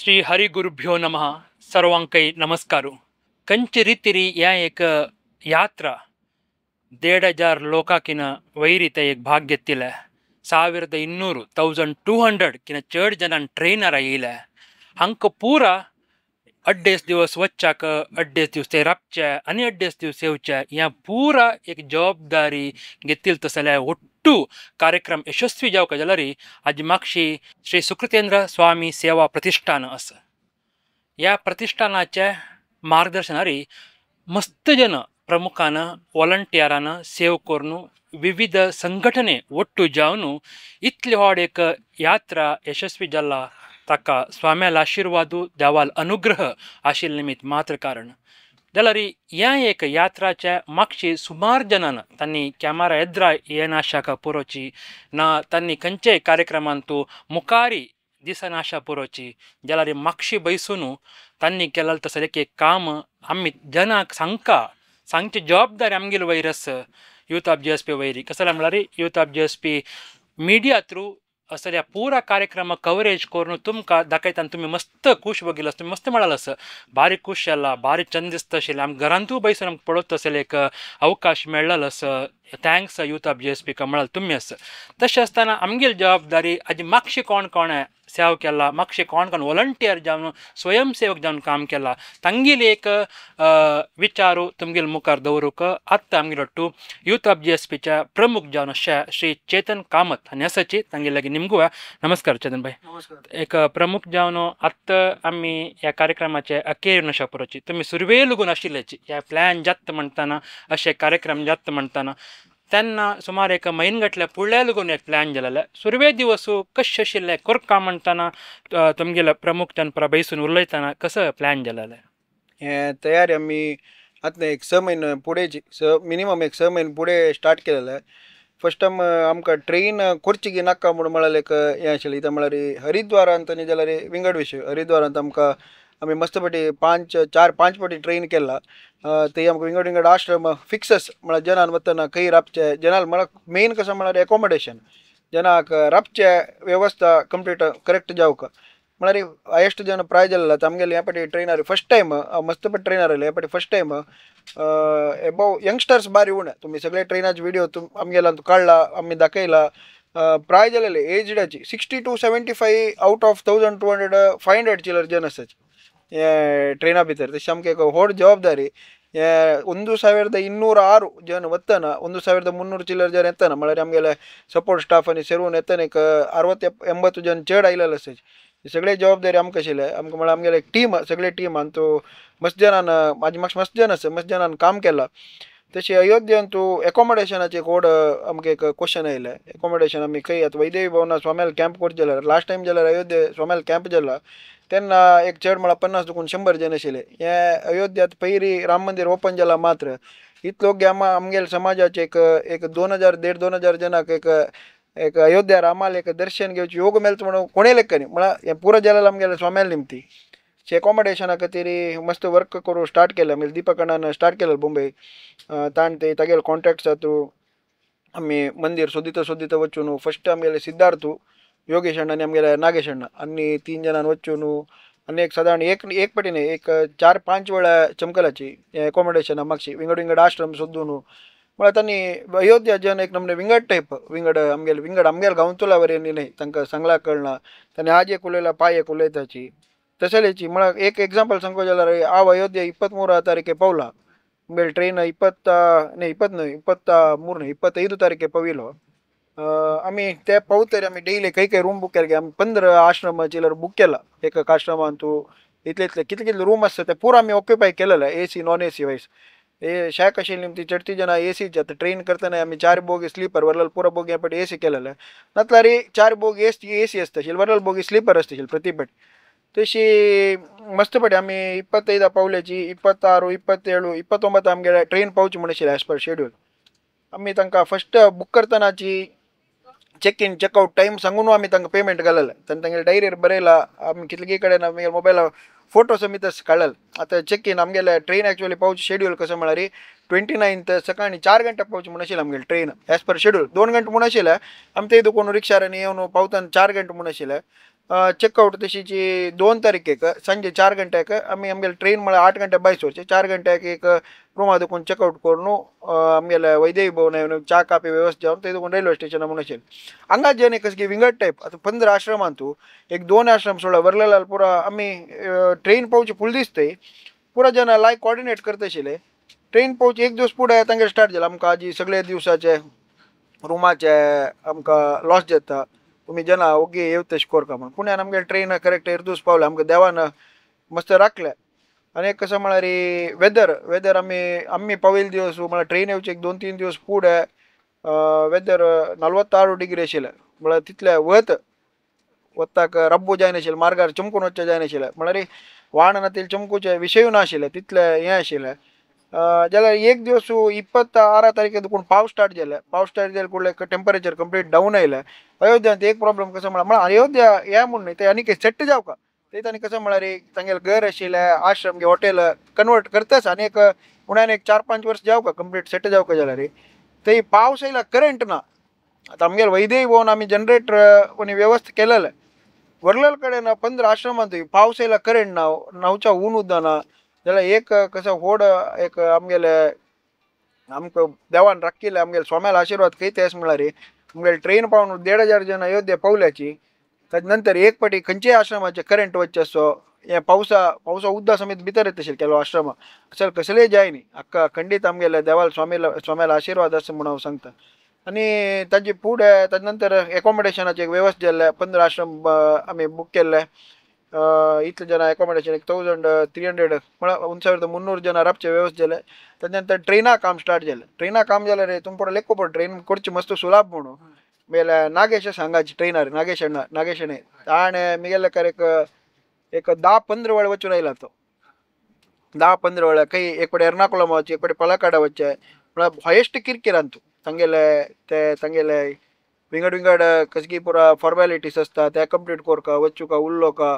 श्री हरि गुरुभ्यो नमः सर्वांकै नमस्कारू कंचिरितिरी या एक यात्रा 1500 लोकाकिन वैरित एक भाग्यतिल 1200 किन चड जन ट्रेनर येयले हंक पूरा अड्डेस दिवस वच्चाक अड्डेस दिवस ते रापचे आनी अड्डेस दिवस येवचे ह्या पूरा एक जबाबदारी घेतिल तसल्या ಒಟ್ಟು कार्यक्रम यशस्वी जावक जाल्यार आज मागशी श्री सुकृतेंद्र स्वामी सेवा प्रतिष्ठान आसा या प्रतिष्ठानाचे मार्गदर्शनारी मस्त जन प्रमुखान वॉलंटियरान सेव करून विविध संघटने ಒಟ್ಟು जावन इतले व्हड एक यात्रा यशस्वी जाला ताका स्वाम्याल आशीर्वाद देवाल अनुग्रह आशिल्ले निमित्त मात्र कारण जाल्यार ह्या एक यात्राच्या मागची सुमार जनान तांणी कॅमेरा एद्रा येनाशाका पुरोची ना तांणी खंयच्याय कार्यक्रमान तूं मुखारी दिसनाशा पुरोची जाल्यार मागशी बैसून तांणी केलें तसलें एक काम आमी जनाक सांगची जबाबदारी आमगेली वयर आसा यूथ ऑफ JSP वयरी कसं म्हळ्यार youth of JSP media through असल्या पूरा कार्यक्रम कवरेज करून तुमकां दाखयता तुमी मस्त खूश बघिल्लो तुमी मस्त म्हणाल आसा भारी खूश जाला भारी चंद दिसता आशिल्लें आमकां घरांतूय बसून आमकां पळोवंक तसलें एक अवकाश मेळ्ळलो आसा थँक्स यूथ ऑफ JSP म्हणाल तुमी आसा तशें आसतना आमगेली जबाबदारी हाजी मागशें कोण कोणें सेव केला मागशें कोण कोण वॉलंटियर जावन स्वयंसेवक जावन काम केला तांगेली एक विचारू तुमगेल मुखार दवरूंक आत्तां आमगेलो टू यूथ ऑफ JSPच्या प्रमुख जावन अशे श्री चेतन कामत आनी आसाची तांगे लागीं निमगो नमस्कार चेतन भाई एक प्रमुख जावन आत्तां आमी ह्या कार्यक्रमाचे अखेर नशा पुरोची तुमी सुरवे लगून आशिल्ल्याची ह्या प्लॅन जाता म्हणटाना अशे कार्यक्रम जाता म्हणटाना तेन्ना सुमार एक म्हयनगटल्या फुडल्या लागून एक प्लॅन जालेले सुरवे दिवस कशें आशिल्ले करता म्हणटाना तुमगेले प्रमुख जन प्रभयसून उलयतना कसं प्लॅन जालेले हे तयारी आम्ही आता एक 6 महिने पुढेची मिनिमम एक 6 महिने पुढे स्टार्ट केलेलं आहे फर्स्ट टाइम आमकां ट्रेन करची नाका म्हणून म्हळ्यार एक हें आशिल्लें इथं म्हळ्यार हरिद्वारांत आनी जाल्यार विंगड विशय हरिद्वारांत आमकां आमी मस्त पाटी 5 पाटी ट्रेन केला ते आमकां विंगड विंगड आश्रम फिक्सस म्हळ्यार जनान वतना खंय राबचे जनाल म्हळ्यार मेन कसं म्हळ्यार एकोमोडेशन जनाक राबचे वेवस्था कंप्लीट करेक्ट जावक म्हळ्यार हायेस्ट जन प्रायज जाल्लो आमगेले ह्या पाटी ट्रेनर फर्स्ट टायम मस्त पाटी ट्रेनर आयले ह्या पाटी फर्स्ट टायम एबाव यंगस्टर्स बारी उणे तुमी सगळे ट्रेनाचे व्हिडिओ आमगेला काडला आमी दाखयला प्रायज जालेले एजडाची 60 to 75 आउट ऑफ 1200 500 चिलर जन आसाचे ट्रेना भितर तशें आमकां एक व्हड जबाबदारी 1206 जन वतना 1300 चिलर जन येतना म्हळ्यार आमगेले सपोर्ट स्टाफ आनी सेरून येतना एक 60-80 जन चड आयलेले आसाचे सगळे जबाबदारी आमकां आशिल्ले आमकां म्हळ्यार आमगेले एक टीम सगळे टीम आनी तो मस्त जनान म्हाजी मातशें मस्त जन आसा मस्त जनान काम केलां तशें अयोध्येन तूं एकोमोडेशनाचें एक व्हड आमकां एक क्वेश्चन आयलें एकोमोडेशन आमी खंय आतां वैदेवी भवना स्वाम्याल कॅम्प करचे जाल्यार लास्ट टायम जाल्यार अयोध्ये स्वाम्याल कॅम्प जाला तेन्ना एक चड म्हळ्यार 50 दुखून 100 जन आशिल्ले हे अयोध्यात पयरी राम मंदिर ओपन जाला मात्र इतलो आमगेले समाजाचे एक 2000-1500 जनाक एक अयोध्या रामाल एक दर्शन घेवचे योग मेळता म्हणून कोणे लेखनी म्हळ्यार हें पुरो जाल्यार आमगेले स्वाम्याल निमती एकोमोडेशना खातीर मस्त वर्क करून स्टार्ट केलें आमी दीपकणान स्टार्ट केलें मुंबय ताण ते तागेले कॉन्ट्रॅक्ट्स थ्रू आमी मंदिर सोदिता वचून फर्स्ट आमगेले सिद्धार्थ योगेश अण्णा आनी आमगेले नागेश अण्णा आनी 3 जनान वचून आनी एक सादारण एक पाटी न्ही एक 4-5 वेळा चमकलाची एकोमोडेशना मागशी विंगड आश्रम सोदून म्हळ्यार तांणी अयोध्या जन एक नमने विंगड टायप आमगेले गांवतुला वरेनी न्ही तांकां सांगला कळना तांणी आज एक उलयला पाय एक उलयताची तसलेची म्हळ्यार एक एग्जांपल सांगो जाल्यार हांव अयोध्या 23 तारीखे पावला आमगेली ट्रेन 25 तारीखे पाविलो आमी ते पावतरी आमी डेली खंय रूम बूक केले आमी 15 आश्रम चिलर बूक केला एक आश्रमान तूं इतले कितले रूम आसता ते पुरो आमी ऑक्युपाय केलेले AC नॉन AC वायज शाक आशिल्ली ती चडती जना ACचे आतां ट्रेन करतना आमी 4 बोगी स्लीपर वरल पुरो बोगी ह्या पाटी AC केलेले नातल्यार 4 बोगी AC आसता वरल बोगी स्लीपर आसता प्रति पाटी तशी मस्त पाटी आमी 25 पावल्याची 26, 27, 29 आमगे ट्रेन पावची म्हणून आशिल्लें एज पर शेड्यूल आमी तांकां फर्स्ट बूक करतनाची चेक इन चेकआउट टायम सांगून आमी तांकां पेमेंट घालले तांगेले डायरीर बरयला आमी कितले कडेन आमगे मोबायला फोटो समीत काडलेले आतां चेक इन आमगेले ट्रेन एक्चुअली पावची शेड्यूल कसो म्हळ्यार 29 सकाळी 4 घंटा पावची म्हणून आशिल्लें आमगेलें ट्रेन एज पर शेड्यूल 2 घंटे म्हणून आशिल्लें आमी ते दुखून रिक्षार येवन पावतना 4 घंटे म्हणून आशिल्लें चेकआउट तशीची 2 तारीखेक संजे 4 गंटेक आमी आमगेले ट्रेन म्हळ्यार 8 गंटे बायसोरचे 4 गंट्याक एक रूमा देखून चेकआउट करून आमगेले वैदेही भवन च्या कापी व्यवस्था जावन ते देखून रेल्वे स्टेशन म्हणून असेल हांगा जेणे कसं विंगड टायप आतां 15 आश्रमांतू एक 2 आश्रम सोडला वरलेला पुरा आमी ट्रेन पावचे फुल दिसतय पुरा जना लायक कॉर्डिनेट करता आशिल्ले ट्रेन पावचे एक दिवस फुडें तांगे स्टार्ट जाला आमकां आजी सगळे दिवसाचे रुमाचे आमकां लॉस जाता तुम्ही जना ओगे येव तशें कोरका म्हणून पुण्यान आमगे ट्रेन करेक्ट एरदूस पावले आमकां देवान मस्त राखले आनी एक कसं म्हळ्यार वेदर आमी पावयले दिवस म्हळ्यार ट्रेन येवचे एक 2-3 दिवस फुडें वेदर 46 डिग्री आशिल्लें म्हळ्यार तितले वताक रब्बू जायनाशिल्लें मार्गार चमकून वचचें जायनाशिल्लें म्हळ्यार वाहन ना तेल चमकुचे विशयूय नाशिल्ले तितले हें आशिल्लें जाल्यार एक दिवस 26 तारीख देखून पावस स्टार्ट जाले कुडले टेम्परेचर कंप्लीट डाऊन आयलें अयोध्यात एक प्रॉब्लेम कसं म्हळ्यार अयोध्या हे म्हूण न्ही ते आनी सेट जावका ते तांणी कसं म्हळ्यार तांगेले घर आशिल्ले आश्रम हॉटेल कन्वर्ट करताच आनी एक उण्यान एक 4-5 वर्स जावका कंप्लीट सेट जावका जाल्यार ते पावस आयला करंट ना आतां आमगेले वैदेही भवन आमी जनरेटर व्यवस्था केलेले वरलेल कडेन 15 आश्रमांत पावस आयला करंट ना णवच्या ऊन उद्दा ना जाल्यार एक कसं व्हड एक आमगेले आमकां देवान राखिल्ले आमगेले स्वाम्याल आशिर्वाद खंयते आसा म्हळ्यार आमगेले ट्रेन पावन 1,500 जण अयोध्या पावल्याची ताजे नंतर एक पाटी खंयच्याय आश्रमाचे करंट वच्चे असो हे पावसा उद्दा समेत भितर येता आशिल्ले केलो आश्रमा असल कसलेय जायनी अख्खा खंडीत आमगेले देवाल स्वाम्याल आशिर्वाद आसा म्हणून हांव सांगता आनी ताजे फुडें ताजे नंतर एकोमोडेशनाचे एक वेवस्था जाल्ले 15 आश्रम आमी बूक केल्ले इतले जण एकोमोडेशन 1,300 म्हळ्यार 1,300 जण रावचे वेवस्था जाले ताजे नंतर ट्रेना काम स्टार्ट जालें ट्रेना काम जाल्यार तुमकां लेखो पड ट्रेन करची मस्त सुलाभ म्हणून मेले नागेश सांगाची ट्रेनर नागेशने ताणे मिगेले कर एक 10-15 वेळ वचून आयला तो 10-15 वेळा खंय एक पडे एर्नाकुलम वचचे एक पडे पलाकाडा वचचे म्हळ्यार हायेस्ट किरकिरान तूं तांगेले विंगड कसकी पुरा फॉर्मेलिटीज आसता ते कंप्लीट कोरका वच्चू का उरलो का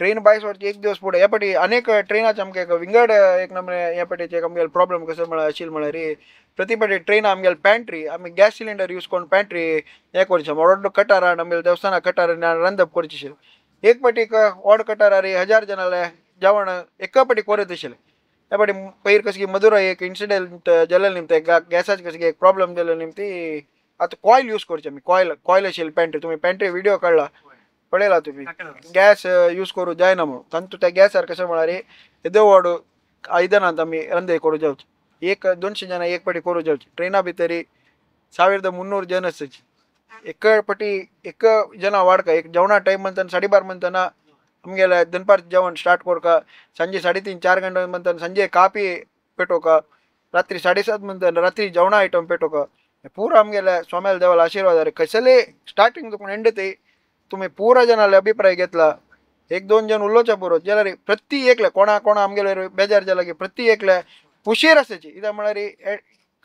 ट्रेन बायस वरची एक दिवस फुडें हे पाटी अनेक ट्रेनाचे आमकां विंगड एक नंबरे हे पाटीचे आमगेले प्रॉब्लेम कसो म्हळ्यार आशिल्लो म्हळ्यार प्रति पाटी ट्रेन आमगेले पॅन्ट्री आमी गॅस सिलिंडर यूज करून पॅन्ट्री हे करचे व्हड कटारान आमगेले देवस्थाना कटारान रांदप करचे आशिल्ले एक पाटीक व्हड कटारार 1000 जणांले जेवण एका पाटी करत आशिल्ले हे पाटी पयर कसकी मदुराई एक इन्सिडेंट जाल्ले निमते गॅसाचे कसकी एक प्रॉब्लेम जाल्ले निमती आता कॉयल यूज करचे आमी कॉयल आशिल्ली पॅन्ट्री तुमी पॅन्ट्री व्हिडिओ काडला पळयला तुमी गॅस यूज करूं जायना म्हणून तांतू त्या गॅसार कशें म्हळ्यार येदो व्हड आयदनांत आमी रंदय करूं जावचे एक 200 जणां एक पाटी करूं जावचे ट्रेना भितर 1,300 जण आसचे एक पाटी एक जना वाडका एक जेवणा टायम म्हणटा 12:30 म्हणटना आमगेले दनपार जेवण स्टार्ट करका सांजे 3:30-4 गंटे म्हणटा संजे कापी पेटोवका रात्री 7:30 म्हणटा रात्री जेवणा आयटम पेटोवका पूरा आमगेले स्वाम्याल देवाल आशिर्वाद कसले स्टार्टिंग देखून एंड ते तुम्ही पूरा जनाले अभिप्राय घेतला 1-2 जण उलोवचे पुरो जाल्यार प्रति एकले कोणा आमगेले बेजार जाला की प्रति एकले हुशीर आसाची कित्याक म्हळ्यार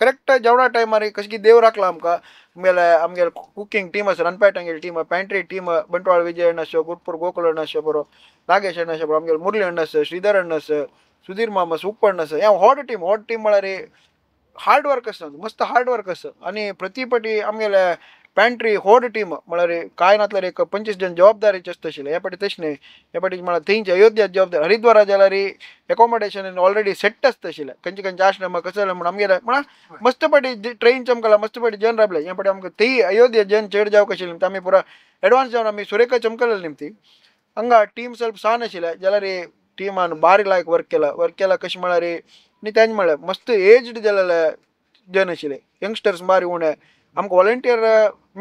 करेक्ट जेवणा टायमार कशी देव राखला आमगेले कुकिंग टीम आसा रणपेटांगेली टीम पॅन्ट्री टीम बंटवाळ विजय अण्ण आसो गुरपूर गोकुळ अण्ण आसो बरो नागेश अण्ण आसो आमगेले मुरली अण्ण आसा श्रीधर अण्ण आसा सुधीर मामा उप्पण्ण आसा हे हॉट टीम म्हळ्यार हार्ड वर्क आसा मस्त हार्ड वर्क आसा आनी प्रति पाटी आमगेले पॅन्ट्री व्हड टीम म्हळ्यार कांय नातल्यार एक 25 जण जबाबदारीचे आसता आशिल्ले हे पाटी तशें न्ही हे पाटी म्हळ्यार थंयचे अयोध्या जबाबदारी हरिद्वारा जाल्यार एकोमोडेशन ऑलरेडी सेट आसता आशिल्ले खंयचे आश्रम कसो म्हणून आमगेले म्हळ्यार मस्त पाटी ट्रेन चमकला मस्त पाटी जन राबले हे पाटी आमकां थंय अयोध्या जन चड जावंक आशिल्ले आमी पुरा एडवान्स जावन आमी सुरेखा चमकलेली निमती हांगा टीम ಸ್ವಲ್ಪ सान आशिल्ले जाल्यार टिमान बारी लायक वर्क केला कशें म्हळ्यार आनी तेंच म्हळ्यार मस्त एज्ड जाल्ले जन आशिल्ले यंगस्टर्स बारी उणे आमकां वॉलंटियर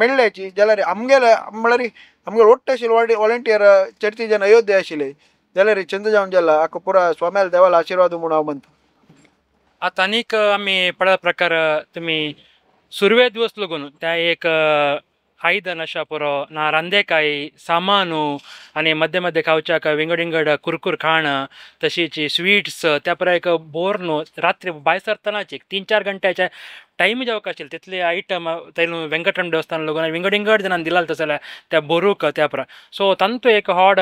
मेळ्ळ्याची जाल्यार आमगेले म्हळ्यार आमगेले ओट्ट आशिल्ले वॉलंटियर 30 जण अयोध्या आशिल्ले जाल्यार चंद जावन जाला आख्खो पुरा स्वाम्याल देवाल आशिर्वाद म्हणून हांव म्हणटा आता आनीक आमी पळय प्रकार तुमी सुरवे दिवस लागून त्या एक आयदन अशा पुरो ना रांदेकाई सामानू आनी मध्य खावच्याक विंगड कुरकुर खाण तशीच स्वीट्स त्या पुरा एक बोर न्हू रात्री भायर सरतनाच 3-4 घंट्याचे टायम जावक आशिल्ले तितले आयटम थंय वेंकटरमण देवस्थान लागून विंगड जणांनी दिला तसले त्या बोरूक त्या पुरा सो तांतू एक हॉड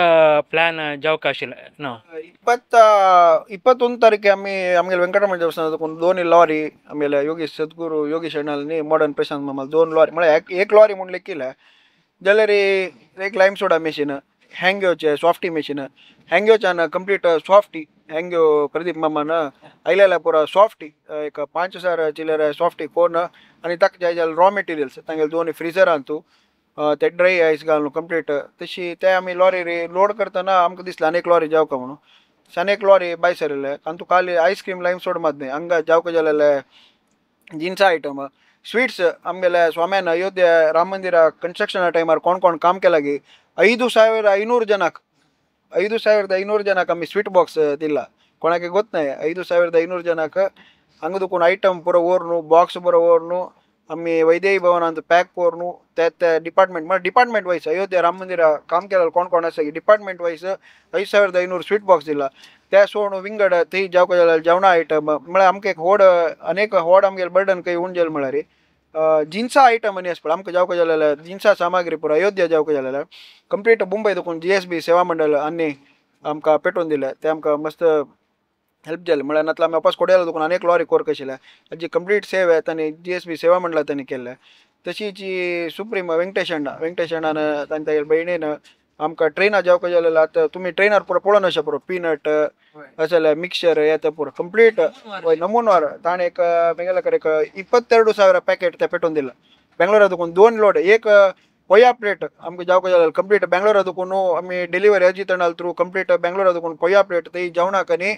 प्लॅन जावक आशिल्ले न्हू 21 तारीख आमगेले वेंकटरमण देवस्थानात 2 लॉरी आमगेले योगेश सद्गुरू योगेश अण्णानी मॉडर्न प्रशांत मामाल 2 लॉरी म्हळ्यार एक लॉरी म्हणले केल्या जाल्यार एक लायम सोडा मेशीन हँग्योचे सॉफ्टी मशीन हँग्योच्यान कंप्लीट सॉफ्टी हँग्यो प्रदीप मामान आयलेल्या पुरा सॉफ्टी एक 5,000 चिल्लर सॉफ्टी कोण आनी ताका जाय रॉ मटेरियल्स तांगेले दोन फ्रिजर तू ते ड्राय आयस घालून कंप्लीट तशी ते आमी लॉरी लोड करतना आमकां दिसलें आनी एक लॉरी जावका म्हणून शानेक लॉरी बाय सरिल्ले आनी तूं खाली आयस्क्रीम लायम सोड मात न्ही हंगा जावका जाल्यार जिन्सा आयटम स्वीट्स आमगेल्या स्वाम्यान अयोध्या राम मंदिरा कन्स्ट्रक्शना टायमार कोण कोण काम केला गी 5,500 ಜನಕ್ಕೆ 5,500 ಜನಕ್ಕೆ आमी ಸ್ವೀಟ್ ಬಾಕ್ಸ್ दिला कोणाक ಗೊತ್ತನಾಯ 5,500 ಜನಕ್ಕೆ ಹಂಗದಕ್ಕೊಂದು ಐಟಮ್ ಪೂರ ಓರ್ನು ಬಾಕ್ಸ್ ಪೂರ ಓರ್ನು आम्ही वैदेही भवनांत पॅक करून त्या डिपार्टमेंट वाईज अयोध्या राम मंदिरा काम केलं कोण कोण असं डिपार्टमेंट वाईज 5,500 स्वीट बॉक्स दिला त्या सोडून विंगड ती जावका जाल्यार जेवणा आयटम म्हळ्यार आमकां एक व्हड अनेक व्हड आमगेले बर्डन काही उणजेल म्हळ्यार जिन्सा आयटम आनी आसपळ आमकां जावका जाल्यार जिन्सा सामग्री पुरो अयोध्या जावका जाल्यार कंप्लीट मुंबय देखून GSB सेवा मंडळ आनी आमकां पेटोवन दिले ते आमकां मस्त हेल्प जालें म्हळ्यार नातला आमी वापस कोड्याला देखून अनेक लॉरी कोरक आशिल्ल्या हाजी कंप्लीट सेव आहे तांणी GSB सेवा मंडळा तांणी केल्ले तशीच सुप्रीम वेंकटेश अण्णान तांणी तागेले भयणीन आमकां ट्रेनार जावका जाल्यार आतां तुमी ट्रेनार पुरो पळोवन अशें पुरो पीनट अशें मिक्सचर येता पुरो कंप्लीट नमुनवार ताणें एक बेंगलोर एक 22,000 पॅकेट ते पेटोवन दिला बेंगलोरा देखून 2 लोड एक पोया प्लेट आमकां जावका जाल्यार कंप्लीट बेंगलोरा देखून आमी डिलिव्हरी अर्जी तणाल थ्रू कंप्लीट बेंगलोरा देखून पोया प्लेट ते जेवणाक आनी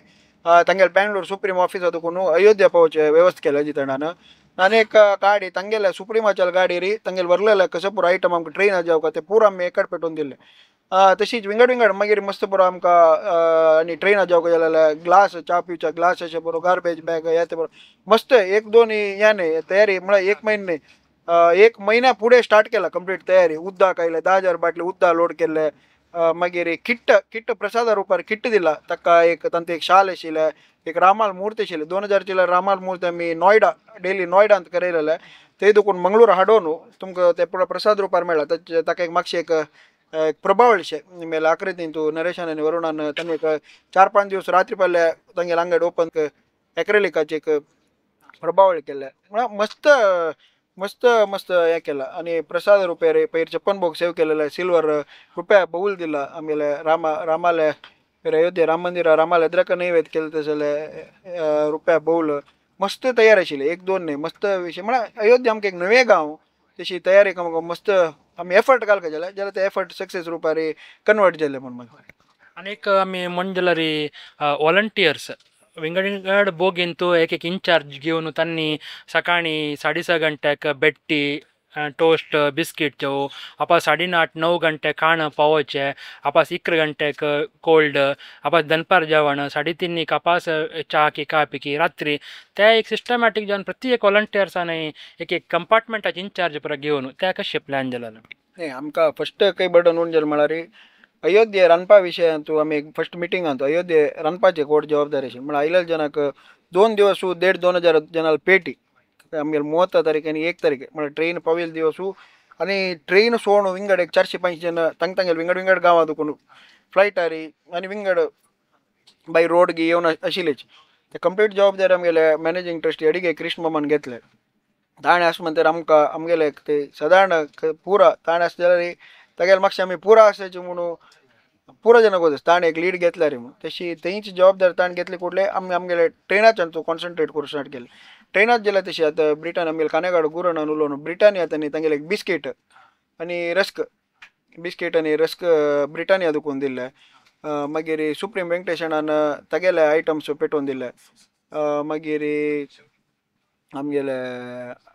तांगेले बेंगलोर सुप्रीम ऑफिस देखून अयोध्या पावचे व्यवस्था केल्या जितणान आनीक गाडी तांगेल्या सुप्रीमाच्या गाडी री तांगेले व्हरलेले कसो पुरो आयटम आमकां ट्रेनार जावका ते पुरो आमी एकाड पेटोवन दिले तशीच विंगड मागीर मस्त पुरो आमकां आनी ट्रेनार जावका जाल्यार ग्लास च्या पिवच्या ग्लास अशें पुरो गार्बेज बॅग हे ते मस्त 1-2 ह्या न्ही तयारी म्हळ्यार 1 महिना न्ही 1 महिन्या फुडें स्टार्ट केला कंप्लीट तयारी उदक आयले 10,000 बाटली उदक लोड केल्ले मागीर किट्ट प्रसादा रुपार किट्ट दिला ताका एक तांते एक शाल आशिल्ले एक रामाल मूर्ती आशिल्ले 2,000 चिल्लर रामाल मूर्ती आमी नोयडा डेली नोयडांत करयलेले ते देखून मंगळूर हाडून तुमकां ते पुरो प्रसाद रुपार मेळ्ळा ताका एक मातशें एक प्रभावळशें मेला आकृतीन तूं नरेशान आनी वरुणान तांणी एक 4-5 दीस रात्री पडले तांगेले आंगड ओपन एक्रेलिकाचे एक प्रभावळ केल्ले म्हळ्यार मस्त हे केला आणि प्रसाद रुपये पयर 56 बॉक्स सेव केलेले सिल्वर रुपया बौल दिला आमगेले रामाले अयोध्या राम मंदिरा रामाले एद्रक नैवेद्य केले तसले रुपया बौल मस्त तयार आशिल्ले 1-2 न्ही मस्त विशय म्हळ्यार अयोध्या आमकां एक नवें गांव तशी तयारीक आमकां मस्त आमी एफर्ट घालपाक जाल्यार ते एफर्ट सक्सेस रुपार कन्वर्ट जाले म्हणून आनीक आमी म्हणून जाल्यार वॉलंटियर्स विंगड बोगीन तूं एक इन्चार्ज घेवन तांणी सकाळी 6:30 गंट्याक बेट्टी टोस्ट बिस्कीट वापस 8:30-9 गंटे खाण पावोचे वापस 11 गंट्याक कोल्ड वापस दनपार जेवण 3:30 वापस चा की कापी की रात्री ते एक सिस्टमॅटीक जावन प्रत्येक वॉलंटियर्सांनी एक कंपार्टमेंटाचे इन्चार्ज पुरो घेवन ते कशें प्लॅन जाला नाही आमकां फस्ट काही बर्डन उण जालें म्हळ्यार अयोध्ये रांदपा विशय तूं आमी फस्ट मिटींगांत अयोध्ये रांदपाचे कोट जबाबदारी आशिल्ली म्हळ्यार आयल्या जनाक 2 दिवस 1,500-2,000 जनाल पेटी आमगेले 30 तारीख आनी 1 तारीख म्हळ्यार ट्रेन पावयल दिवस आनी ट्रेन सोडून विंगड एक 400-500 जन तांगेले विंगड गांवां दुखून फ्लायटारी आनी विंगड बाय रोड गी येवन आशिल्लेच ते कंप्लीट जबाबदारी आमगेले मॅनेजींग ट्रस्टी अडिगे कृष्ण मामान घेतले ताणें आसा म्हणटर आमकां आमगेले ते सादारण पुरा ताणें आसा जाल्यार तागेले मातशें आमी पुरा आसाचे म्हणून पुरो जन गोदस ताणें एक लीड घेतल्या रे म्हणून तशी तेंची जबाबदारी ताणें घेतली कुठले आमी आमगेले ट्रेनाच्यान तूं कॉन्सन्ट्रेट करूंक स्टार्ट केलें ट्रेनात गेल्यार तशी आतां ब्रिटन आमगेले कानेगाड गुरण उलोवन ब्रिटानिया तांणी तांगेले एक बिस्कीट आनी रस्क ब्रिटानिया दुखून दिल्ले मागीर सुप्रीम वेंकटेश अण्णान तागेले आयटम्स पेटोवन दिले मागीर आमगेले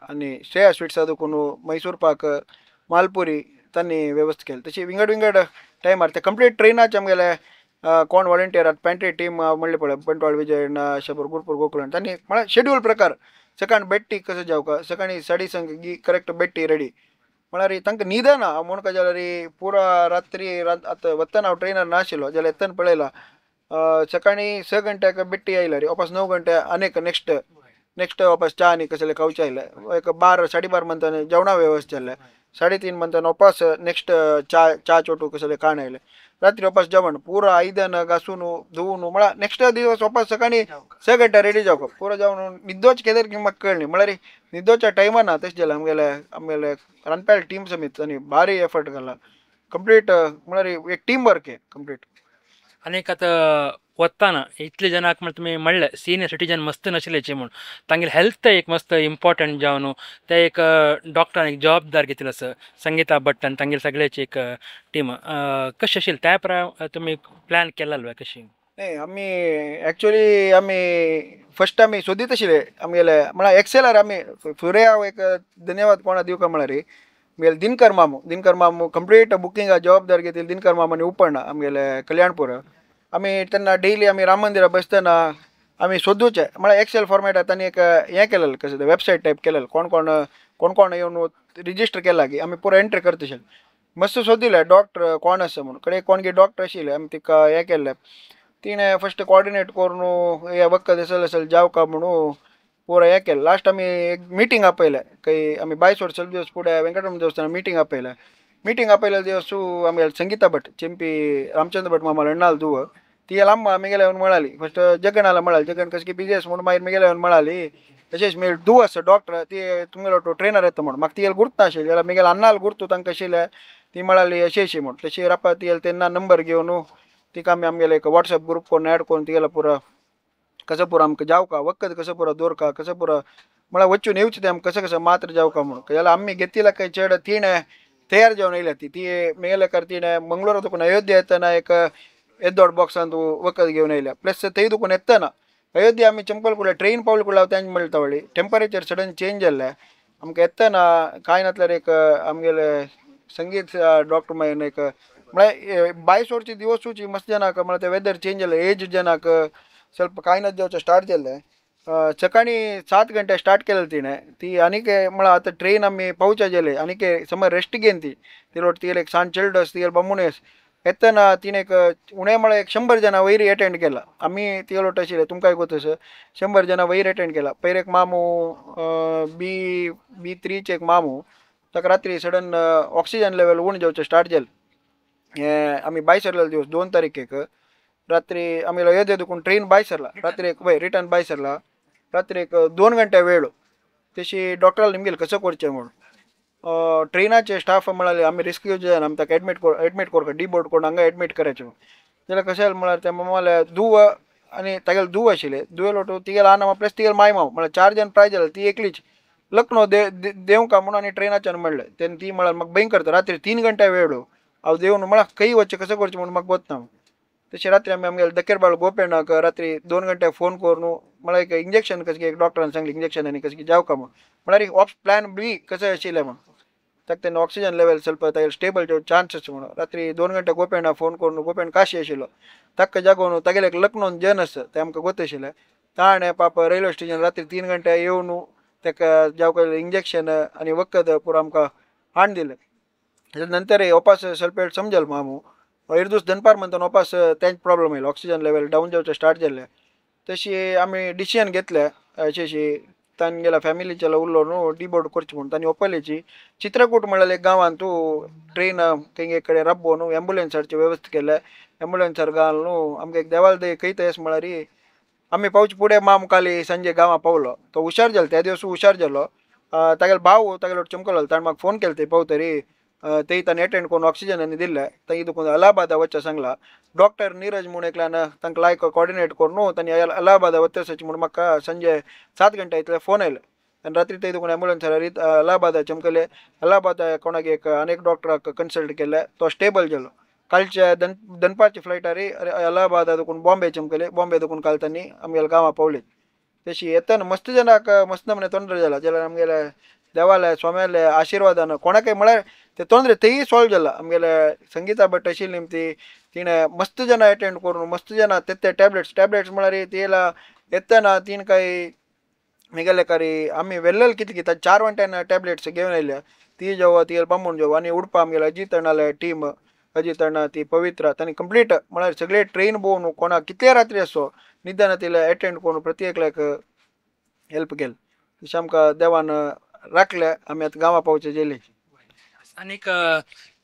आनी श्रेया स्वीट्सा दुखून मैसूर पाक मालपुरी तांणी व्यवस्था केली तशी विंगड टायमार ते कंप्लीट ट्रेनाचे आमगेले कोण वॉलंटियर पॅन्ट्री टीम म्हणले पळय बंटवाळ विजय शबर गुरपूर गोकुळ तांणी म्हळ्यार शेड्यूल प्रकार सकाळी बेट्टी कसो जावका सकाळी 6:30 करेक्ट बेट्टी रेडी म्हळ्यार तांकां न्हीद ना म्हणून जाल्यार पुरा रात्री आतां वतना हांव ट्रेनार नाशिल्लो जाल्यार येतना पळयलां सकाळी 6 गंट्याक बेट्टी आयला रे वापस 9 गंटे आनीक नेक्स्ट वापस च्या आनी कसले खावचे आयले एक 12-12:30 म्हणटा जेवणा वेवस्था जाल्ले 3:30 म्हणटा वापस नेक्स्ट च्या चोटू कसले खाण आयले रात्री वापस जेवण पुरा आयदन घासून धुवन म्हळ्यार नेक्स्ट दिवस वापस सकाळी 6 गंटे रेडी जावप पुरो जेवण न्हिदोच केदेर की म्हाका कळ्ळें म्हळ्यार न्हिदोच्या टायमार ना तशें जालें आमगेले रांदप्याल टीम समीत तांणी भारी एफर्ट घाला कंप्लीट म्हळ्यार एक टीम वर्क आहे कंप्लीट. आनीक आतां वताना इतले जनाक म्हळ्यार तुमी म्हणलें सिनियर सिटीजन मस्त नाशिल्लेचे म्हूण तांगेले हेल्थ एक मस्त इम्पॉर्टंट जावन न्हू ते एक डॉक्टरान एक जबाबदार घेतिल्लो आसा संगीता भट्टान तांगेले सगळ्याची एक टीम कशें आशिल्लें त्या प्रमाणे तुमी प्लॅन केला कशी नाही आमी ॲक्च्युली आमी फर्स्ट आमी सोदीत आशिल्ले आमगेले म्हळ्यार एक्सेलार आमी फुडें हांव एक धन्यवाद कोणा दिवं काय म्हळ्यार आमगेले दिनकर मामू कंप्लीट बुकिंगा जबाबदार घेतिल्ली दिनकर मामानी उपणा आमगेले कल्याणपूर. आमी तेन्ना डेली आमी राम मंदिरा बसतना आमी सोदूचे म्हळ्यार एक्सेल फॉर्मेटात तांणी एक हें केलेलें कशें तें वेबसायट टायप केलेलें कोण कोण येवन रिजिस्टर केला की आमी पुरो एंट्री करता आशिल्ले. मस्त सोदिल्लें डॉक्टर कोण आसा म्हणून कडेन कोणगे डॉक्टर आशिल्ले आमी तिका हें केल्लें तिणें फस्ट कॉर्डिनेट करून हे वखद असल जावका म्हणून पुरो हें केलें. लास्ट आमी एक मिटींग आपयलें खंय आमी 22 वर्सां दिवस फुडें वेंकटरमण देवस्थानान मिटींग आपयल्या दिवस आमगेले संगीता भट चेंपी रामचंद्र भट मामालो अण्णालो धुव ती आम्मा आमगेले येवन म्हळाली फस्ट जगनाला म्हळाली जगन कसकी बिझनेस म्हणून मागीर म्हगेले येवन म्हळाली तशेंच म्हगेले धुव आसा डॉक्टर ती तुमगेलो तो ट्रेनर येता म्हणून म्हाका तियेल गुर्त नाशिल्ली जाल्यार म्हगेले अण्णाल गुर्तू तांकां आशिल्ले ती म्हळाली अशी म्हणून तशी रापा तियेल तेन्ना नंबर घेवन तिका आमी आमगेले एक वॉट्सएप ग्रुप करून ॲड करून तिगेलो पुरो कसं पुरो आमकां जावका वखद कसं पुरो दवरका कसं पुरो म्हळ्यार वचून येवचें तें आमकां कसं कसं मात्र जावका म्हणून जाल्यार आमी घेतिला काही चेड तिणें तयार जावन येयल्या ती मेगेलेकार तिणें मंगळूर दुखून अयोध्या येतना एक येदोड बॉक्सान वखद घेवन येयल्या प्लस थंय दुखून येतना अयोध्या आमी चंपल कुडल्या ट्रेन पावले कुडल्या तांचे म्हणटा वळी टेंपरेचर सडन चेंज जाल्लें आमकां येतना कांय नातल्यार एक आमगेले संगीत डॉक्टर मागीर एक म्हळ्यार 22 वर्सां दिवसूची मस्त जनाक म्हळ्यार ते वेदर चेंज जालें एज जनाक ಸ್ವಲ್ಪ कायनात जावचें स्टार्ट जाल्लें. सकाळी 7 गंटे स्टार्ट केलें तिणें ती आनीक म्हळ्यार आतां ट्रेन आमी पावच्या गेले आनीक समज रेस्ट घेवन ती तिलोट तियेल एक सान चिल्डर्स तियेल बामुणेस येतना तिणें एक उणें म्हळ्यार एक 100 जनां वयर एटेंड केला आमी तियेलोट आशिल्ले तुमकांय गोतस 100 जनां वयर एटेंड केला. पयर एक मामू B3 एक मामू ताका रात्री सडन ऑक्सिजन लेवल उण जावचें स्टार्ट जालें. हें आमी 22 सरलेलो दिवस 2 तारीखेक रात्री आमी अयोध्या देखून ट्रेन 22 सरला रात्री एक रिटर्न 22 सरला रात्री एक 2 घंटे वेळ तशी डॉक्टराल निमगेल कसं करचें म्हणून ट्रेनाचे स्टाफ म्हळाले आमी रिस्क घेवचें आमी ताका एडमीट करता डिबोर्ड करून हांगा एडमीट करायचें जाल्यार कशें जालें म्हळ्यार ते मामाले धुव आनी तागेले धुव आशिल्ले धुवे लोटू तिगेल आना प्लस तिगेल माय माव म्हळ्यार 4 जण प्रायज जाले ती एकलीच लखनौ देवका म्हणून आनी ट्रेनाच्यान म्हणलें तेन्ना ती म्हळ्यार म्हाका भयंकर रात्री 3 घंटे वेळ हांव देवन म्हळ्यार खंय वचचें कसं करचें म्हणून म्हाका वतना तशें रात्री आमी आमगेले दकेरबाळ गोपेनाक रात्री 2 घंटे फोन करून म्हळ्यार एक इंजेक्शन कसं एक डॉक्टरान सांगलें इंजेक्शन आनी कसं जावका म्हणून म्हळ्यार प्लॅन बी कसं आशिल्लें म्हणून ताका तेन्ना ऑक्सिजन लेवल ಸ್ವಲ್ಪ स्टेबल जेवं चान्सेस म्हणून रात्री 2 घंटे गोपेना फोन करून गोपेन काशी आशिल्लो ताका जागोवन तागेले एक लखनौन जन आसा ते आमकां गोत आशिल्लें ताणें पाप रेल्वे स्टेशन रात्री 3 घंटे येवन ताका जावका इंजेक्शन आनी वखद पुरो आमकां हाड दिलें. नंतर वापस ಸ್ವಲ್ಪ समजल मामू इर्दूस दनपार म्हणटा वापस तेंच प्रॉब्लम येयलो ऑक्सिजन लेवल डावन जावचें स्टार्ट जाल्लें तशी आमी डिसिजन घेतलें अशें तांणी गेला फॅमिलीच्या उरलो न्हू डिबोर्ड करचें म्हणून तांणी ओपयलेची चित्रकूट म्हणलें एक गांवांत तूं ट्रेन खंय एक कडेन राबो न्हू एम्बुलन्साची वेवस्था केल्या एम्बुलन्सार घाल न्हू आमकां एक देवाल दे खंय येस म्हळ्यार आमी पावचे फुडें माम काली सांजे गांवां पावलो तो हुशार जालो त्या दिवस हुशार जालो तागेलो भाव तागेलो चमकलो ताणें म्हाका फोन केलो थंय पावतरी थंय ताणें एटेंड करून ऑक्सिजन आनी दिल्लें थंय दुखून अलाहाबादा वचचें सांगला डॉक्टर नीरज म्हणून एकल्यान तांकां लायक कॉर्डिनेट करून न्हू तांणी अलाहाबादा वचचें म्हणून म्हाका सांजे 7 घंटे इतले फोन आयलो आनी रात्री थंय दुखून एम्बुलन्सार अलाहाबादा चमकले अलाहाबादा कोणाक एक आनीक डॉक्टराक कन्सल्ट केले तो स्टेबल जालो कालच्या दनपारच्या फ्लायटार अलाहाबादा दुखून बॉम्बे चमकले बॉम्बे दुखून काल तांणी आमगेल्या गांवां पावले. तशी येतना मस्त जनाक मस्त नमने तोंदरे जाला जाल्यार आमगेले देवाले स्वाम्याले आशिर्वादान कोणाकय म्हळ्यार ते तोंदरे तेय सॉल्व जाला आमगेले संगीता भट आशिल्ली ती तिणें मस्त जनां एटेंड करून मस्त जनां ते टॅबलेट्स म्हळ्यार तियेला येतना तीन काही म्हगेले कारी आमी वेल्लेले कितें कितें 4 वंट्यान टॅबलेट्स घेवन आयल्या ती जेवो तियेल बांबून जेवो आनी उडपा आमगेले अजीत अण्णाले टीम अजीत अण्णा ती पवित्रा तांणी कंप्लीट म्हळ्यार सगळे ट्रेन भोंवन कोणाक कितले रात्री आसो निदान तिला एटेंड करून प्रत्येकल्याक हेल्प केलें तशें आमकां देवान राखलें आमी आतां गांवां पावचे जेले. आनीक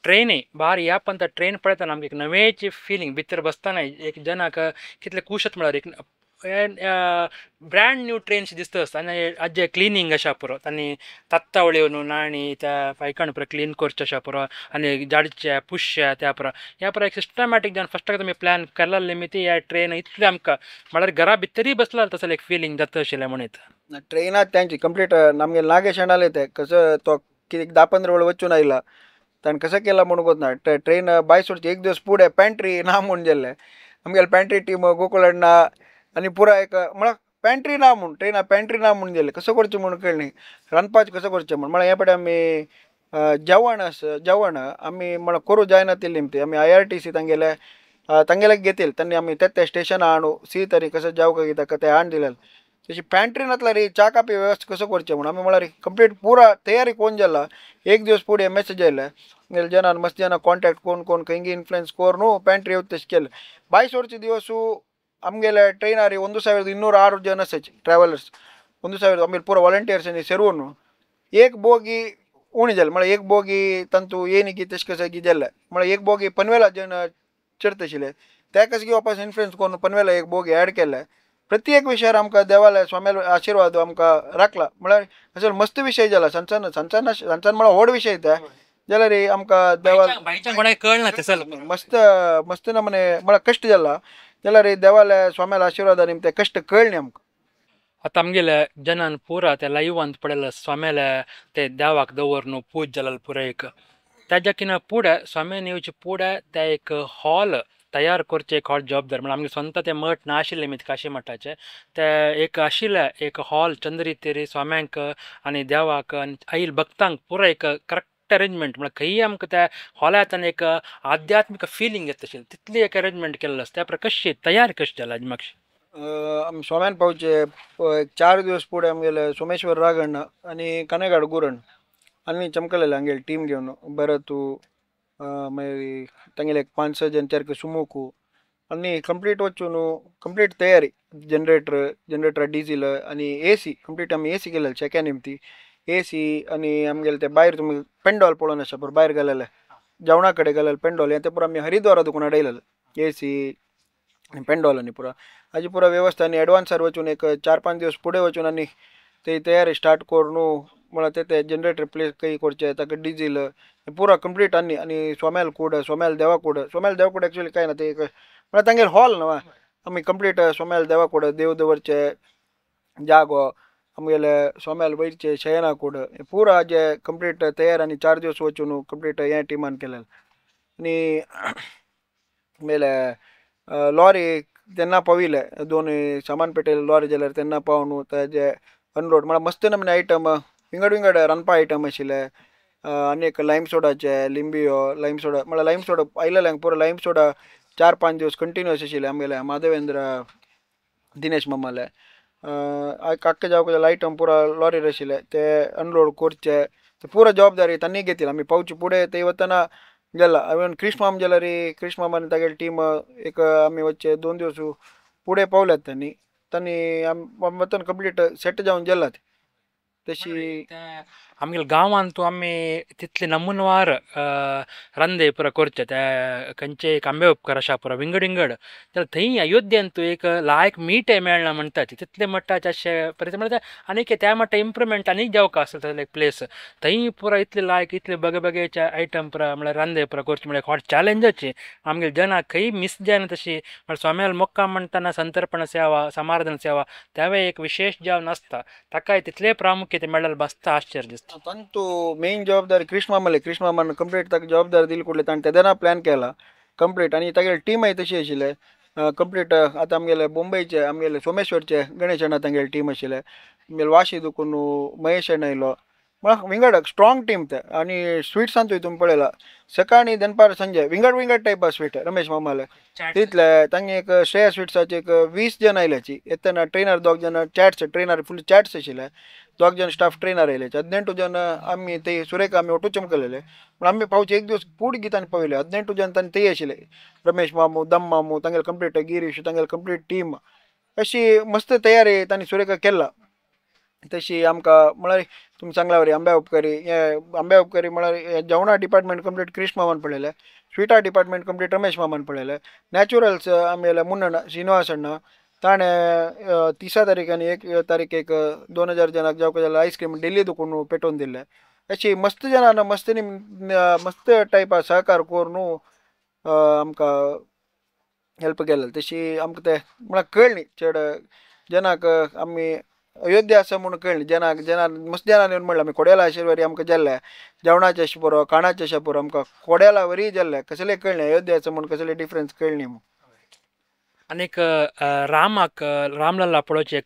ट्रेन भार ह्या पंत ट्रेन पळयतना आमकां एक नवेची फिलींग भितर बसतना एक जनाक कितले खूश म्हळ्यार एक ब्रँड न्यू ट्रेन्स दिसतस आनी अजे क्लिनींग अशा पुरो तांणी तत्तावळ्यो न्हू नाणी त्या पायकाण पुरो क्लीन करचे अशा पुरो आनी जाडचे पुशचे त्या पुरो ह्या पुरो एक सिस्टमॅटीक जावन फस्टाक तुमी प्लॅन केला लिमिती ह्या ट्रेन इतले आमकां म्हळ्यार घरा भितरी बसला तसं एक फिलींग जाता आशिल्लें म्हणत ट्रेनात त्यांची कंप्लीट नಮಗೆ नागेश अणाले ते कसं तो किती 10-15 वेळ वचून आयला ताणें कसं केला म्हणून गोत ना ट्रेन बाय सोडची एक दिवस पुढे पॅन्ट्री ना म्हणून गेल्ले आमगेले पॅन्ट्री टीम गोकुळाडना आनी पुरा एक म्हळ्यार पॅन्ट्री ना म्हणून ट्रेना पॅन्ट्री ना म्हणून गेले कसं करचें म्हणून कळ्ळें रांदपाचें कसं करचें म्हणून म्हळ्यार हे पडे आमी जेवण आमी म्हळ्यार करूं जायना ते लिमती आमी IRTC तांगेले तांगेल्याक घेतील त्यांनी आमी ते स्टेशन आणू सी तरी कसं जेवका कित्याक ते हाड दिलें तशी पॅन्ट्रीनातला रे च्या कापी व्यवस्था कसं करचें म्हणून आमी म्हळ्यार कंप्लीट पुरा तयारी कोण जाला एक दिवस फुडें मेसेज आयले जनान मस्त जना कॉन्टॅक्ट कोण खंयी इन्फ्लुएन्स कोर न्हू पॅन्ट्री येवं तशें केलें 22 वर्ष दिवसू आमगेले ट्रेनार 1206 जन आसाच ट्रॅव्हलर्स 1200 आमगेले पुरो वॉलंटियर्स आनी सेर्व न्हू एक बोगी उणी जालें म्हळ्यार एक बोगी तांतू येनी की तशें कशें की जालें म्हळ्यार एक बोगी 15 जन चढत आशिल्ले ते कशें घेवपास इन्फ्लुएन्स करून 15 एक बोगी ॲड केले प्रत्येक विशयार आमकां देवाले स्वाम्याल आशिर्वाद आमकां राखला म्हळ्यार अशें मस्त विशय जाला सांच्यान म्हळ्यार व्हड विशय ते जाल्यार आमकां देवा कळना ते चल मस्त नमने म्हळ्यार कश्ट जाला जाल्यार देवाले स्वाम्याल आशिर्वादान ते कश्ट कळ्ळे आमकां आतां आमगेले जनान पुरा ते लायव्हांत पडलेले स्वाम्याले ते देवाक दवर न्हू पूज जाल्यार पुरो एक त्याच्या किना पुढे स्वाम्यान येवचे पुढे ते एक हॉल तयार करचे एक हॉल जबाबदार म्हळ्यार आमगे स्वता ते मठ ना आशिल्ले मीत काशी मठाचे ते एक आशिल्ले एक हॉल चंद्री तेरी स्वाम्यांक आनी देवाक आनी आईल भक्तांक पुरो एक करेक्ट अरेंजमेंट म्हळ्यार खंयी आमकां त्या हॉलांत एक आध्यात्मिक फिलींग येता आशिल्लें तितली एक अरेंजमेंट केल्लो आसा त्या प्रकार कशी तयार कशी जाला मातशी आमी स्वाम्यान पावचे 4 दिवस पुढे आमगेले सोमेश्वर रागण आनी कनेगाड गुरण आनी चमकलेले आमगेले टीम घेवन भरतू मागीर तांगेले 5-6 जन चरके सुमोकू आनी कंप्लीट वचून कंप्लीट तयारी जनरेटर डिझील आनी AC कंप्लीट आमी AC केलेले चॅक निमती AC आनी आमगेले ते भायर तुमी पेंडॉल पळोवन आसा पुरो भायर गेलेले जेवणा कडेन गेलेले पेंडॉल हे ते पुरो आमी हरिद्वारा दुखून हाडयलेले AC आनी पेंडॉल आनी पुरो हाजी पुरो वेवस्था आनी एडवान्सार वचून एक 4-5 दिवस फुडें वचून आनी ते तयारी स्टार्ट करून म्हळ्यार ते जनरेटर प्लेस खंय करचे ताका डिझील पुरो कंप्लीट आनी सोम्याल देवाकूड एक्चुअली कांय ना ते म्हळ्यार तांगेर हॉल न्हू आमी कंप्लीट सोम्याल देवाकूड देव दवरचे जागो आमगेले सोम्याल वयरचे शयनाकूड पुरो हाजे कंप्लीट तयार आनी 4 दिवस वचून कंप्लीट हे टिमान केलेले आनी आमगेले लॉरी तेन्ना पाविले 2 सामान पेटयले लॉरी जाल्यार तेन्ना पावन ताजे अनलोड म्हळ्यार मस्त नमने आयटम विंगड रांदपा आयटम आशिल्ले आनीक लायम सोडाचे लिंबियो लायम सोडा म्हळ्यार लायम सोडा आयलेले पुरो लायम सोडा 4-5 दिवस कंटिन्युअस आशिल्ले आमगेले माधवेंद्र दिनेश मामाले आख्खे जावं आयटम पुरो लॉरीर आशिल्ले ते अनलोड करचे ते पुरो जबाबदारी तांणी घेतली आमी पावचे फुडें ते वतना गेला इवन कृष्ण जाल्यार कृष्ण मामान तागेली टीम एक आमी वच्चे 2 दिवस फुडें पावल्यात तांणी वतना कंप्लीट सेट जावन गेला तशी आमगेले गांवांत तूं आमी तितले नमुनवार रांदे पुरो करचे ते खंयचे एक आंबे उपकार आसा पुरो विंगड जाल्यार थंय अयोध्येन तूं एक लायक मीठ मेळना म्हणटा तितले मट्टाचे अशें परिस्थिती म्हळ्यार आनीक त्या मट्टा इम्प्रुवमेंट आनीक जावका आसता एक प्लेस थंय पुरो इतले लायक इतले बगेचे आयटम पुरो म्हळ्यार रांदे पुरो करचे म्हळ्यार व्हड चॅलेंजाची आमगेले जनाक खंय मिस जायना तशी म्हळ्यार स्वाम्याल मोक्काम म्हणटाना संतर्पण सेवा समाराधन सेवा त्यावेळी एक विशेष जावन आसता ताकाय तितले प्रामुख्यते मेळ्ळेले बसता आश्चर्य दिसता तांतू मेन जबाबदारी कृष्ण मामान कंप्लीट ताका जबाबदारी दिली कुठले ताणें तेदना प्लॅन केला कंप्लीट आनी तागेले टीमय तशी आशिल्ले कंप्लीट आतां आमगेले मुंबयचे आमगेले सोमेश्वरचे गणेश अण्णा तांगेले टीम आशिल्ले आमगेले वाशी दुखून महेश अण्णा येयलो म्हळ्यार विंगड स्ट्रॉंग टीम ते आनी स्वीट्सांतूय तुमी पळयला सकाळी दनपार संजे विंगड टायप स्वीट रमेश मामाले तितले तांगे एक श्रेया स्वीट्साचे एक 20 जन आयल्याची येतना ट्रेनर 2 जन चॅट्स ट्रेनर फूल चॅट्स आशिल्ले 2 जन स्टाफ ट्रेनर आयले 18 जन आमी ते सुरेखा आमी ऑटो चमकलेले पूण आमी पावचे एक दिवस फूड गितांनी पावयले 18 जन तांणी ते आशिल्ले रमेश मामू दम मामू तांगेले कंप्लीट गिरीश तांगेले कंप्लीट टीम अशी मस्त तयारी तांणी सुरेखा केला तशी आमकां म्हळ्यार तुमी सांगला वरी आंब्या उपकारी म्हळ्यार जेवणा डिपार्टमेंट कंप्लीट कृष्ण मामान पळयले स्विटा डिपार्टमेंट कंप्लीट रमेश मामान पळयले नॅचरल्स आमगेले मुन्नण श्रीनिवास अण्णा ताणें 30 तारीख आनी 1 तारीख 2000 जनाक जावं जाल्यार आयस्क्रीम डेली दुखून पेटोवन दिल्ले. अशी मस्त जनान मस्तीनी मस्त टायपा सहकार करून आमकां हेल्प केलें. तशी आमकां तें म्हळ्यार कळ्ळी चड जनाक आमी अयोध्या आसा म्हूण कळ्ळी. जनाक मस्त जनान येवन म्हणलें आमी कोड्याला आशिर्वादी आमकां जाल्ले जेवणाचे अशें पुरो खाणाचे अशें पुरो आमकां कोड्याला वरी जाल्ले कसलें कळ्ळें अयोध्या आसा म्हूण कसलें डिफरन्स कळ्ळी म्हूण. अनेक रामाक रामलल्ला पळोवचे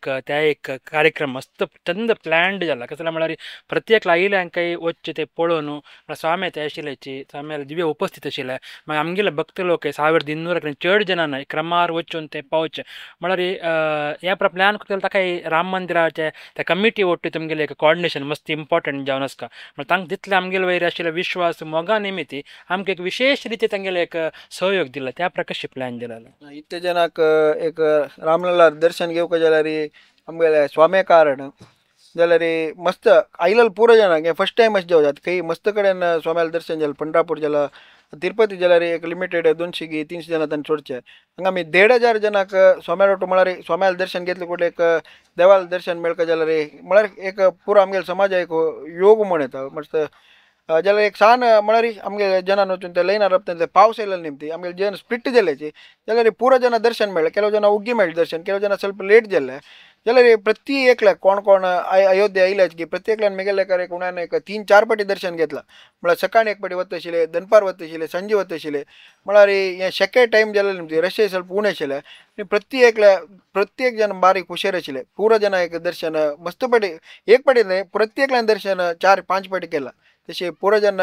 एक कार्यक्रम मस्त चंद प्लॅन्ड जाला कसं म्हळ्यार प्रत्येक आयिल्यांकय वच्चे ते पळोवन स्वामी ते आशिल्ल्याची स्वाम्याला दिव्य उपस्थित आशिल्ले मागीर आमगेले भक्त लोक 1200 चड जनान क्रमार वचून ते पावचे म्हळ्यार हे प्लॅन करतले ताका राम मंदिराचे त्या कमिटी वट्टी तुमगेले एक कॉर्डिनेशन मस्त इम्पॉर्टंट जावन आसता म्हळ्यार तांकां तितले आमगेले वयर आशिल्ले विश्वास मोगा निमित्ती आमकां एक विशेष रिती तांगेले एक सहयोग दिला त्या प्रकारचे प्लॅन दिला. इतले जनाक एक रामलल्ला दर्शन घेवपाक जाल्यार आमगेले स्वामी कारण जाल्यार मस्त आयिल्लो पुरो जनाक हे फर्स्ट टायम अशें जेवतात खंय मस्त कडेन स्वाम्याला दर्शन जालें पंढरपूर जाल्यार तिरुपती जाल्यार एक लिमिटेड 200 की 300 जनां तांणी सोडचे हांगा आमी 1500 जनाक स्वाम्याला वटून म्हळ्यार स्वाम्याला दर्शन घेतले कुठे एक देवाला दर्शन मेळटा जाल्यार म्हळ्यार एक पुरो आमगेलो समाज एक योग म्हूण येता मस्त जाल्यार एक सान म्हळ्यार आमगे जनान वचून ते लायनार रावता पावस येयले निमती आमगे जन स्प्लिट जाल्याचे जाल्यार पुरो जना दर्शन मेळ्ळें केलो जना उग्गी मेळ्ळें दर्शन केलो जना ಸ್ವಲ್ಪ लेट जाल्ले जाल्यार प्रती एकल्याक कोण कोण अयोध्या आयल्याच की प्रत्येकल्यान मेगेले कार्य कोणान एक 3-4 पाटी दर्शन घेतला म्हळ्यार सकाळी एक पाटी वता आशिल्ले दनपार वता आशिल्ले संजे वता आशिल्ले म्हळ्यार हे शक्य टायम जाल्यार निमती रशे ಸ್ವಲ್ಪ उणे आशिल्ले आनी प्रत्येक जन बारीक हुशार आशिल्ले पुरो जना एक दर्शन मस्त पाटी एक पाटी न्हय प्रत्येकल्यान दर्शन 4-5 पाटी केला तशी पुरो जन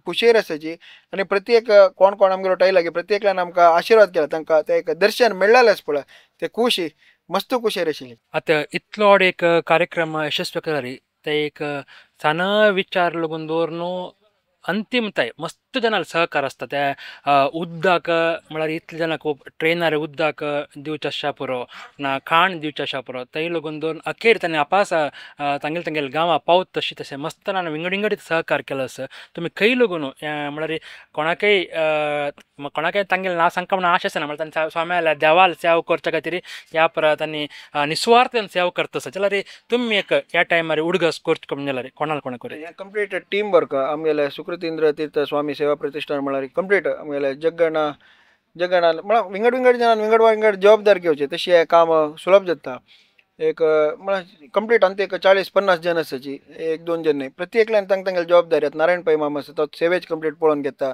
खुशेर आसाची आनी प्रत्येक कोण कोण आमगेलो टायला की प्रत्येकल्यान आमकां आशिर्वाद केला तांकां ते एक दर्शन मेळ्ळालेंच पळय ते खुशी मस्त खुशेर आशिल्ली. आता इतलो व्हड एक कार्यक्रम यशस्वी केला ते एक सान विचार लागून दवरून अंतिमताय मस्त जनाला सहकार असता त्या उद्दाक म्हळ्यार इतले जनाक ट्रेनर उद्दाक दिवचे आसच्या पुरो ना खाण दिवचे आसच्या पुरो थंय लागून दवरून अखेर तांणी आपास तांगेले गांवां पावत तशी तशें मस्त नान विंगड सहकार केलो आसा तुमी खंय लागून म्हळ्यार कोणाकय तांगेलें नांव सांगता म्हणून आश आसना म्हळ्यार तांणी स्वाम्याला देवाल सेवा करच्या खातीर ह्या पर तांणी निस्वार्थान सेवा करता आसा जाल्यार तुमी एक ह्या टायमार उडगस करचे म्हणून जाल्यार कोणाला करें कंप्लीट टीम वर्क आमगेले सुकृतींद्र तीर्थ स्वामी सेवा प्रतिष्ठान म्हळ्यार कंप्लीट आमगेले जगगणा म्हळ्यार विंगड जनान जबाबदारी घेवचे तशी हे काम सुलभ जाता एक म्हळ्यार कंप्लीट आनी एक 40-50 जन आसाची 1-2 जन न्हय प्रत्येकल्यान तांगेली जबाबदारी आतां नारायण पै मामा आसा तो सेवेच कंप्लीट पळोवन घेता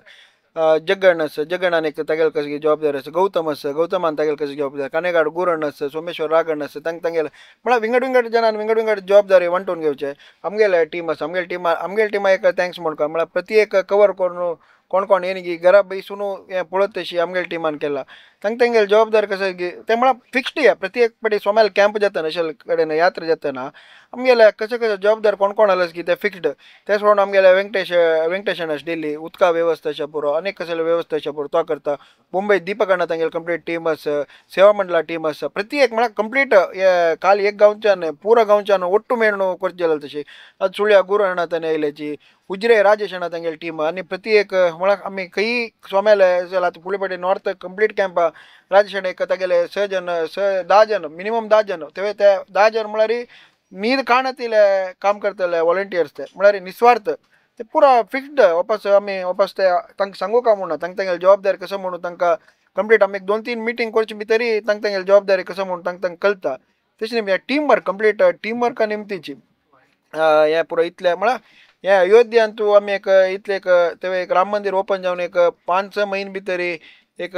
जगगण आसा जगगणान एक तागेले कशी जबाबदारी आसा गौतमान तागेले कशी जबाबदारी कानेगाड गुरण आसा सोमेश्वर रागण आसा तांगेले म्हळ्यार विंगड जनान विंगड जबाबदारी वांटून घेवचे आमगेले टीम आसा आमगेले टिमा एक थँक्स म्हणटा म्हळ्यार प्रत्येक कवर करून कोण येनी की घरा बसून हें पळत तशी आमगेल्या टिमान केला तांगेली जबाबदारी कशें की ते म्हळ्यार फिक्स्ड या प्रत्येक पाटी स्वाम्याला कॅम्प जाता अशे कडेन यात्रा जातना आमगेले कशें जबाबदार कोण आसले की ते फिक्स्ड तेच म्हणून आमगेले वेंकटेशन आसा दिल्ली उदका वेवस्था आसा पुरो अनेक कसले वेवस्था आसा पुरो तो करता मुंबय दीपकांना तांगेली कंप्लीट टीम आसा सेवा मंडळा टीम आसा प्रत्येक म्हळ्यार कंप्लीट काल एक गांवच्यान पुरो गांवच्यान ओट्टू मेळून करचें जाल्यार तशी आज सुळ्या गुरू हाणा ताणें आयल्याची उजरे राजेश हाणा तांगेली टीम आनी प्रत्येक म्हळ्यार आमी खंय स्वाम्याले जाल्यार आतां फुडें फाटी नॉर्थ कंप्लीट कॅम्पा राजेश हाणे तागेले 10 जन मिनिमम 10 जन ते 10 जन म्हळ्यार न्हीद खाणातील काम करतले वॉलंटियर्स ते म्हळ्यार निस्वार्थ ते पुरो फिक्स्ड आमी वापस ते तांकां सांगू का म्हणून तांगेली जबाबदारी कसो म्हणून तांकां कंप्लीट आमी 2-3 मिटींग करचे भितरी तांगेली जबाबदारी कसो म्हणून तांकां कळटा तशी न्ही टीम वर्क कंप्लीट टीम वर्का निमतीची हे पुरो इतले म्हळ्यार हे अयोध्यान तूं आमी एक इतले एक राम मंदिर ओपन जावन एक 5-6 म्हयने भितर एक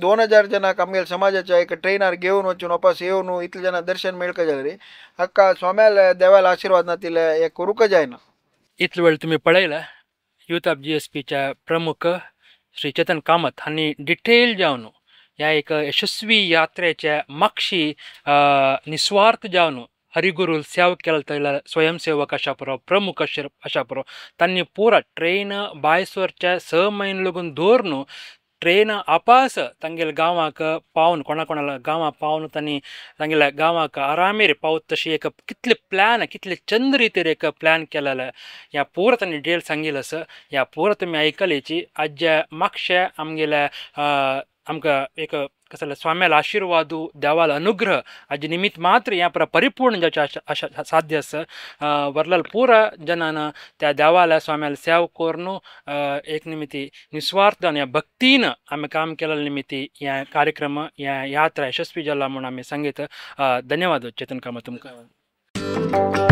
2000 जनाक आमगेल्या समाजाच्या एक ट्रेनर घेवन वचून वापस येवन इतले जना दर्शन मेळका जाल्यार हाका स्वाम्याला देवाला आशिर्वाद नातिले हे करूंक जायना. इतले वेळ तुम्ही पळयला यूथ ऑफ GSPच्या प्रमुख श्री चेतन कामत हांणी डिटेल जावन ह्या एक यशस्वी यात्रेच्या मागशी निस्वार्थ जावन हरिगुरू सेवा केला थंय स्वयंसेवक आशा पुरो प्रमुख आशा पुरो तांणी पुरा ट्रेन बायसवरच्या 6 म्हयने लागून दवरून ट्रेन आपास तांगेल्या गांवाक पावन कोणाला गांवां पावन तांगेल्या गांवाक आरामेर पावत तशी एक कितले प्लॅन कितले चंद रितीर एक प्लॅन केलेले ह्या पुरो तांणी डिटेल सांगिल्लो आसा ह्या पुरो तुमी आयकलेची आज मागशे आमगेल्या आमकां एक कसं स्वाम्याला आशीर्वादू देवाला अनुग्रह हाजे निमित्त मात्र या पुरा परिपूर्ण जावचें अशें साध्य आसा वरलाल पुरा जनानं त्या देवाला स्वाम्याला सेवा करून एक निमित्ती निस्वार्थ या भक्तीन आम्ही काम केलेल्या निमित्ती या कार्यक्रम या यात्रा यशस्वी जाला म्हणून आम्ही सांगितलं धन्यवाद चेतन कामत तुमकां